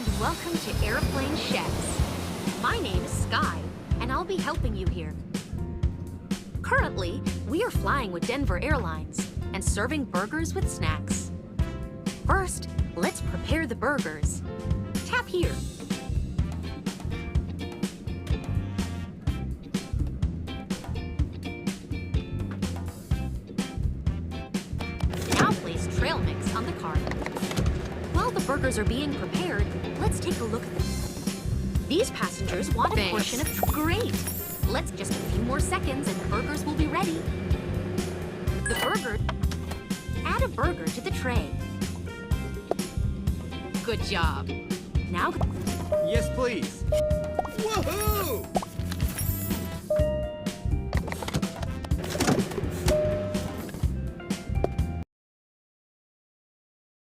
and welcome to Airplane Chefs. My name is Sky, and I'll be helping you here. Currently, we are flying with Denver Airlines and serving burgers with snacks. First, let's prepare the burgers. Tap here. Now place trail mix on the cart. While the burgers are being prepared, let's take a look at them. These passengers want a portion of... Great! Let's just a few more seconds and the burgers will be ready. Add a burger to the tray. Good job. Now... Yes, please. Woohoo!